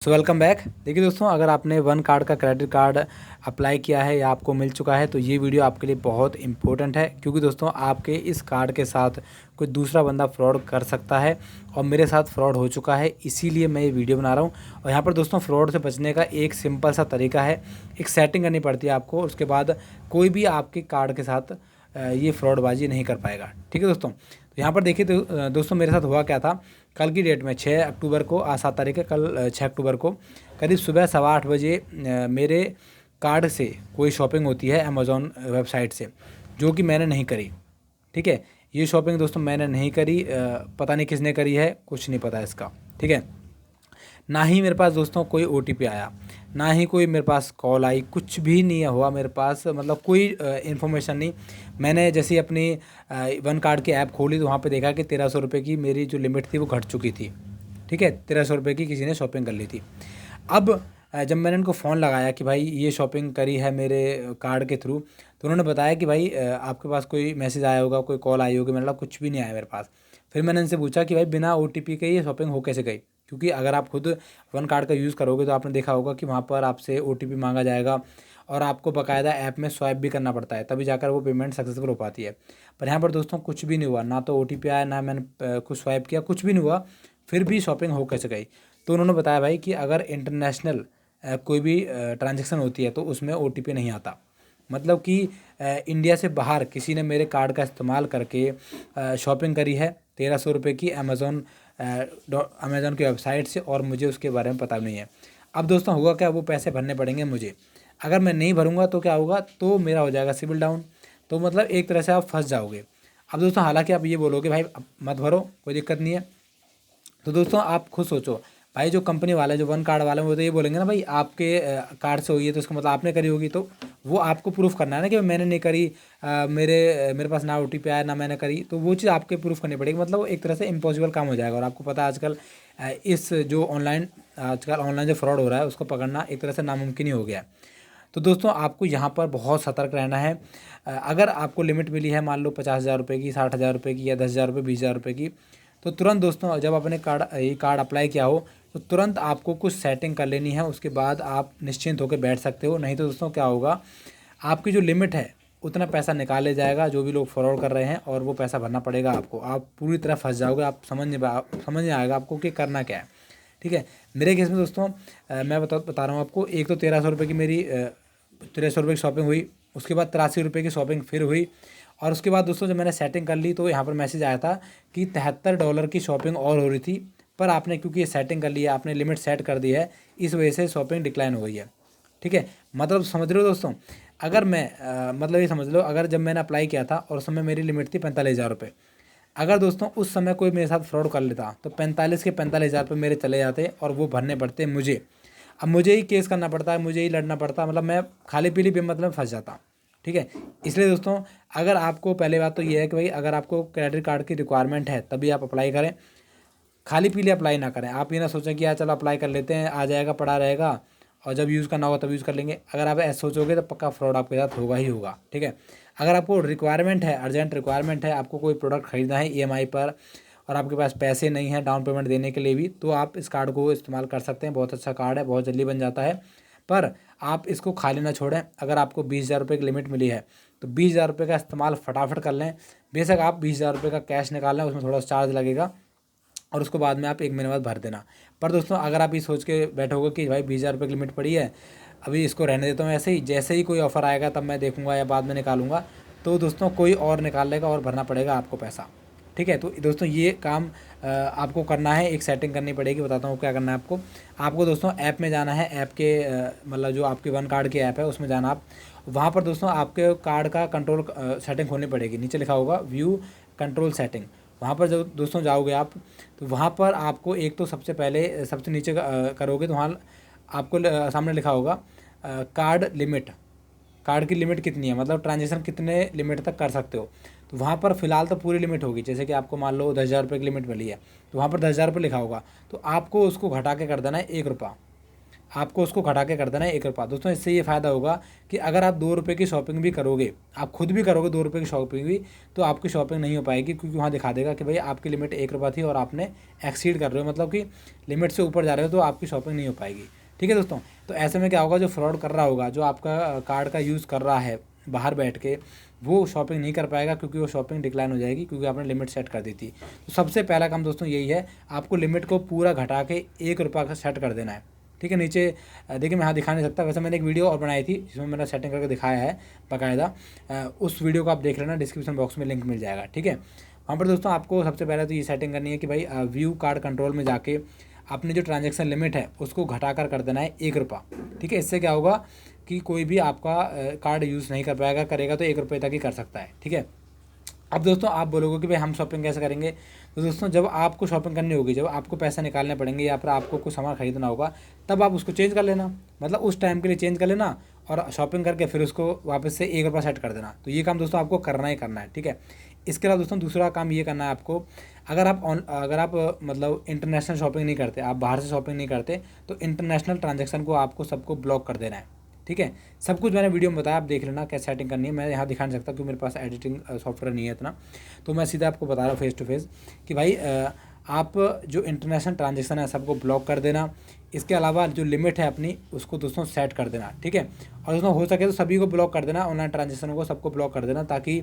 So welcome back. देखिए दोस्तों, अगर आपने वन कार्ड का क्रेडिट कार्ड अप्लाई किया है या आपको मिल चुका है तो ये वीडियो आपके लिए बहुत इंपॉर्टेंट है, क्योंकि दोस्तों आपके इस कार्ड के साथ कोई दूसरा बंदा फ्रॉड कर सकता है और मेरे साथ फ्रॉड हो चुका है, इसीलिए मैं ये वीडियो बना रहा हूँ। और यहाँ पर दोस्तों फ्रॉड से बचने का एक सिंपल सा तरीका है, एक सेटिंग करनी पड़ती है आपको, उसके बाद कोई भी आपके कार्ड के साथ ये फ्रॉडबाजी नहीं कर पाएगा। ठीक है दोस्तों, तो यहाँ पर देखिए दोस्तों मेरे साथ हुआ क्या था। कल की डेट में 6 अक्टूबर को, आज 7 तारीख है, कल 6 अक्टूबर को करीब सुबह 8:15 बजे मेरे कार्ड से कोई शॉपिंग होती है अमेज़ॉन वेबसाइट से, जो कि मैंने नहीं करी। ठीक है, ये शॉपिंग दोस्तों मैंने नहीं करी, पता नहीं किसने करी है, कुछ नहीं पता इसका। ठीक है, ना ही मेरे पास दोस्तों कोई OTP आया, ना ही कोई मेरे पास कॉल आई, कुछ भी नहीं हुआ मेरे पास, मतलब कोई इन्फॉर्मेशन नहीं। मैंने जैसे ही अपनी वन कार्ड की ऐप खोली तो वहाँ पे देखा कि 1300 रुपये की मेरी जो लिमिट थी वो घट चुकी थी। ठीक है, 1300 रुपये की किसी ने शॉपिंग कर ली थी। अब जब मैंने उनको फ़ोन लगाया कि भाई ये शॉपिंग करी है मेरे कार्ड के थ्रू, तो उन्होंने बताया कि भाई आपके पास कोई मैसेज आया होगा, कोई कॉल आई होगी। मैंने कहा कुछ भी नहीं आया मेरे पास। फिर मैंने इनसे पूछा कि भाई बिना OTP के ये शॉपिंग हो कैसे गई, क्योंकि अगर आप खुद वन कार्ड का यूज़ करोगे तो आपने देखा होगा कि वहाँ पर आपसे OTP मांगा जाएगा और आपको बाकायदा ऐप में स्वाइप भी करना पड़ता है, तभी जाकर वो पेमेंट सक्सेसफुल हो पाती है। पर यहाँ पर दोस्तों कुछ भी नहीं हुआ, ना तो OTP आया, ना मैंने कुछ स्वाइप किया, कुछ भी नहीं हुआ। फिर भी शॉपिंग हो कैसे गई, तो उन्होंने बताया भाई कि अगर इंटरनेशनल कोई भी ट्रांजेक्शन होती है तो उसमें OTP नहीं आता। मतलब कि इंडिया से बाहर किसी ने मेरे कार्ड का इस्तेमाल करके शॉपिंग करी है 1300 रुपये की अमेज़ॉन की वेबसाइट से, और मुझे उसके बारे में पता नहीं है। अब दोस्तों हुआ क्या, वो पैसे भरने पड़ेंगे मुझे। अगर मैं नहीं भरूंगा तो क्या होगा, तो मेरा हो जाएगा सिविल डाउन, तो मतलब एक तरह से आप फंस जाओगे। अब दोस्तों हालांकि आप ये बोलोगे भाई अब मत भरो, कोई दिक्कत नहीं है, तो दोस्तों आप खुद सोचो भाई, जो कंपनी वाले, जो वन कार्ड वाले, वो तो ये बोलेंगे ना भाई आपके कार्ड से हुई है तो इसका मतलब आपने करी होगी, तो वो आपको प्रूफ करना है ना कि मैंने नहीं करी, मेरे पास ना OTP आया, ना मैंने करी, तो वो चीज़ आपके प्रूफ करनी पड़ेगी। मतलब वो एक तरह से इम्पॉसिबल काम हो जाएगा। और आपको पता है आजकल इस जो ऑनलाइन जो फ्रॉड हो रहा है उसको पकड़ना एक तरह से नामुमकिन ही हो गया है। तो दोस्तों आपको यहाँ पर बहुत सतर्क रहना है। अगर आपको लिमिट मिली है मान लो 50,000 रुपये की, 60,000 रुपये की, या 10,000 रुपये, 20,000 रुपये की, तो तुरंत दोस्तों जब आपने ये कार्ड अप्लाई किया हो तो तुरंत आपको कुछ सेटिंग कर लेनी है, उसके बाद आप निश्चिंत होकर बैठ सकते हो। नहीं तो दोस्तों क्या होगा, आपकी जो लिमिट है उतना पैसा निकाल ले जाएगा जो भी लोग फ्रॉड कर रहे हैं, और वो पैसा भरना पड़ेगा आपको। आप पूरी तरह फंस जाओगे, आप समझ नहीं आएगा आपको कि करना क्या है। ठीक है, मेरे केस में दोस्तों मैं बता रहा हूँ आपको, एक तो 1300 रुपये की मेरी 1300 रुपये की शॉपिंग हुई, उसके बाद 83 रुपये की शॉपिंग फिर हुई, और उसके बाद दोस्तों जब मैंने सेटिंग कर ली तो यहाँ पर मैसेज आया था कि $73 की शॉपिंग और हो रही थी, पर आपने क्योंकि ये सेटिंग कर ली है, आपने लिमिट सेट कर दी है, इस वजह से शॉपिंग डिक्लाइन हो गई है। ठीक है, मतलब समझ रहे हो दोस्तों, अगर मैं मतलब ये समझ लो, अगर जब मैंने अप्लाई किया था और उस समय मेरी लिमिट थी 45,000 रुपये, अगर दोस्तों उस समय कोई मेरे साथ फ्रॉड कर लेता तो 45 के 45,000 रुपये मेरे चले जाते और वो भरने पड़ते मुझे। अब मुझे ही केस करना पड़ता है, मुझे ही लड़ना पड़ता, मतलब मैं खाली पीली बेमतलब फंस जाता। ठीक है, इसलिए दोस्तों अगर आपको, पहले बात तो ये है कि भाई अगर आपको क्रेडिट कार्ड की रिक्वायरमेंट है तभी आप अप्लाई करें, खाली पीले अप्लाई ना करें। आप ये ना सोचें कि यार चलो अप्लाई कर लेते हैं, आ जाएगा, पड़ा रहेगा, और जब यूज़ करना होगा तब यूज़ कर लेंगे। अगर आप ऐसा सोचोगे तो पक्का फ्रॉड आपके साथ होगा ही होगा। ठीक है, अगर आपको रिक्वायरमेंट है, अर्जेंट रिक्वायरमेंट है, आपको कोई प्रोडक्ट खरीदना है EMI पर, और आपके पास पैसे नहीं हैं डाउन पेमेंट देने के लिए भी, तो आप इस कार्ड को इस्तेमाल कर सकते हैं। बहुत अच्छा कार्ड है, बहुत जल्दी बन जाता है। पर आप इसको खाली ना छोड़ें। अगर आपको 20,000 रुपये की लिमिट मिली है तो 20,000 रुपये का इस्तेमाल फटाफट कर लें। बेशक आप 20,000 रुपये का कैश निकाल लें, उसमें थोड़ा चार्ज लगेगा, और उसको बाद में आप 1 महीने बाद भर देना। पर दोस्तों अगर आप ये सोच के बैठोगे कि भाई 20,000 रुपये की लिमिट पड़ी है, अभी इसको रहने देता हूँ ऐसे ही, जैसे ही कोई ऑफ़र आएगा तब मैं देखूंगा या बाद में निकालूंगा, तो दोस्तों कोई और निकाल लेगा और भरना पड़ेगा आपको पैसा। ठीक है, तो दोस्तों ये काम आपको करना है, एक सेटिंग करनी पड़ेगी। बताता हूँ क्या करना है आपको दोस्तों ऐप में जाना है। ऐप के मतलब जो आपके वन कार्ड की ऐप है उसमें जाना आप, वहाँ पर दोस्तों आपके कार्ड का कंट्रोल सेटिंग खोलनी पड़ेगी। नीचे लिखा होगा व्यू कंट्रोल सेटिंग, वहाँ पर जब दोस्तों जाओगे आप, तो वहाँ पर आपको एक तो सबसे पहले सबसे नीचे करोगे तो वहाँ आपको सामने लिखा होगा कार्ड लिमिट, कार्ड की लिमिट कितनी है, मतलब ट्रांजेक्शन कितने लिमिट तक कर सकते हो। तो वहाँ पर फ़िलहाल तो पूरी लिमिट होगी, जैसे कि आपको मान लो 10,000 रुपये की लिमिट मिली है, तो वहाँ पर 10,000 रुपये लिखा होगा, तो आपको उसको घटा के कर देना है 1 रुपया। आपको उसको घटा के कर देना है 1 रुपया। दोस्तों इससे ये फ़ायदा होगा कि अगर आप 2 रुपये की शॉपिंग भी करोगे, आप खुद भी करोगे 2 रुपये की शॉपिंग भी, तो आपकी शॉपिंग नहीं हो पाएगी, क्योंकि वहाँ दिखा देगा कि भाई आपकी लिमिट 1 रुपया थी और आपने एक्सीड कर रहे हो, मतलब कि लिमिट से ऊपर जा रहे हो, तो आपकी शॉपिंग नहीं हो पाएगी। ठीक है दोस्तों, तो ऐसे में क्या होगा, जो फ्रॉड कर रहा होगा, जो आपका कार्ड का यूज़ कर रहा है बाहर बैठ के, वो शॉपिंग नहीं कर पाएगा, क्योंकि वो शॉपिंग डिक्लाइन हो जाएगी, क्योंकि आपने लिमिट सेट कर दी थी। तो सबसे पहला काम दोस्तों यही है, आपको लिमिट को पूरा घटा के 1 रुपया का सेट कर देना है। ठीक है, नीचे देखिए मैं यहाँ दिखा नहीं सकता, वैसे मैंने एक वीडियो और बनाई थी जिसमें मैंने सेटिंग करके दिखाया है बाकायदा, उस वीडियो को आप देख लेना, डिस्क्रिप्शन बॉक्स में लिंक मिल जाएगा। ठीक है, वहाँ पर दोस्तों आपको सबसे पहले तो ये सेटिंग करनी है कि भाई व्यू कार्ड कंट्रोल में जाके अपनी जो ट्रांजैक्शन लिमिट है उसको घटा कर देना है 1 रुपया। ठीक है, इससे क्या होगा कि कोई भी आपका कार्ड यूज़ नहीं कर पाएगा, करेगा तो 1 रुपये तक ही कर सकता है। ठीक है, अब दोस्तों आप बोलोगे कि भाई हम शॉपिंग कैसे करेंगे, तो दोस्तों जब आपको शॉपिंग करनी होगी, जब आपको पैसे निकालने पड़ेंगे या फिर आपको कुछ सामान खरीदना होगा, तब आप उसको चेंज कर लेना, मतलब उस टाइम के लिए चेंज कर लेना और शॉपिंग करके फिर उसको वापस से 1 रुपया सेट कर देना। तो ये काम दोस्तों आपको करना ही करना है। ठीक है, इसके अलावा दोस्तों दूसरा काम ये करना है आपको, अगर आप मतलब इंटरनेशनल शॉपिंग नहीं करते, आप बाहर से शॉपिंग नहीं करते, तो इंटरनेशनल ट्रांजेक्शन को आपको सबको ब्लॉक कर देना है। ठीक है, सब कुछ मैंने वीडियो में बताया, आप देख लेना कैसे सेटिंग करनी है। मैं यहाँ दिखा नहीं सकता क्योंकि मेरे पास एडिटिंग सॉफ्टवेयर नहीं है इतना, तो मैं सीधा आपको बता रहा हूँ फेस टू फेस कि भाई आप जो इंटरनेशनल ट्रांजेक्शन है सबको ब्लॉक कर देना। इसके अलावा जो लिमिट है अपनी उसको दोस्तों सेट कर देना। ठीक है, और दोस्तों हो सके तो सभी को ब्लॉक कर देना, ऑनलाइन ट्रांजेक्शन को सबको ब्लॉक कर देना, ताकि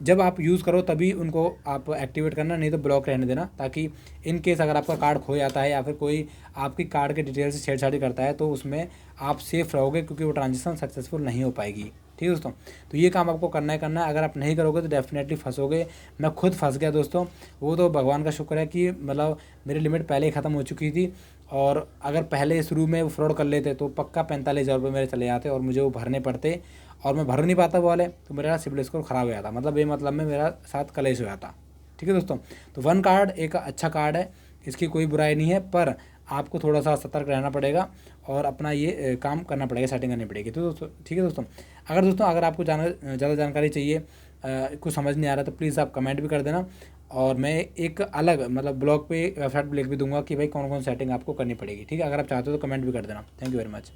जब आप यूज़ करो तभी उनको आप एक्टिवेट करना, नहीं तो ब्लॉक रहने देना, ताकि इन केस अगर आपका कार्ड खो जाता है या फिर कोई आपकी कार्ड के डिटेल से छेड़छाड़ी करता है तो उसमें आप सेफ रहोगे, क्योंकि वो ट्रांजेक्शन सक्सेसफुल नहीं हो पाएगी। ठीक है दोस्तों, तो ये काम आपको करना है करना है, अगर आप नहीं करोगे तो डेफिनेटली फंसोगे। मैं खुद फंस गया दोस्तों, वो तो भगवान का शुक्र है कि मतलब मेरी लिमिट पहले ही ख़त्म हो चुकी थी, और अगर पहले शुरू में वो फ्रॉड कर लेते तो पक्का 45,000 रुपये मेरे चले जाते और मुझे वो भरने पड़ते, और मैं भर नहीं पाता वो वाले, तो मेरा सिबिल स्कोर ख़राब हो जाता, मतलब बेमतलब में मेरा साथ कलेश हो जाता। ठीक है दोस्तों, तो वन कार्ड एक अच्छा कार्ड है, इसकी कोई बुराई नहीं है, पर आपको थोड़ा सा सतर्क रहना पड़ेगा और अपना ये काम करना पड़ेगा, सेटिंग करनी पड़ेगी। तो दोस्तों ठीक है दोस्तों, अगर आपको ज़्यादा जानकारी चाहिए, कुछ समझ नहीं आ रहा, तो प्लीज़ आप कमेंट भी कर देना, और मैं एक अलग मतलब ब्लॉग पे वेबसाइट पर लिख भी दूंगा कि भाई कौन कौन सेटिंग आपको करनी पड़ेगी। ठीक है, अगर आप चाहते हो तो कमेंट भी कर देना। Thank you very much.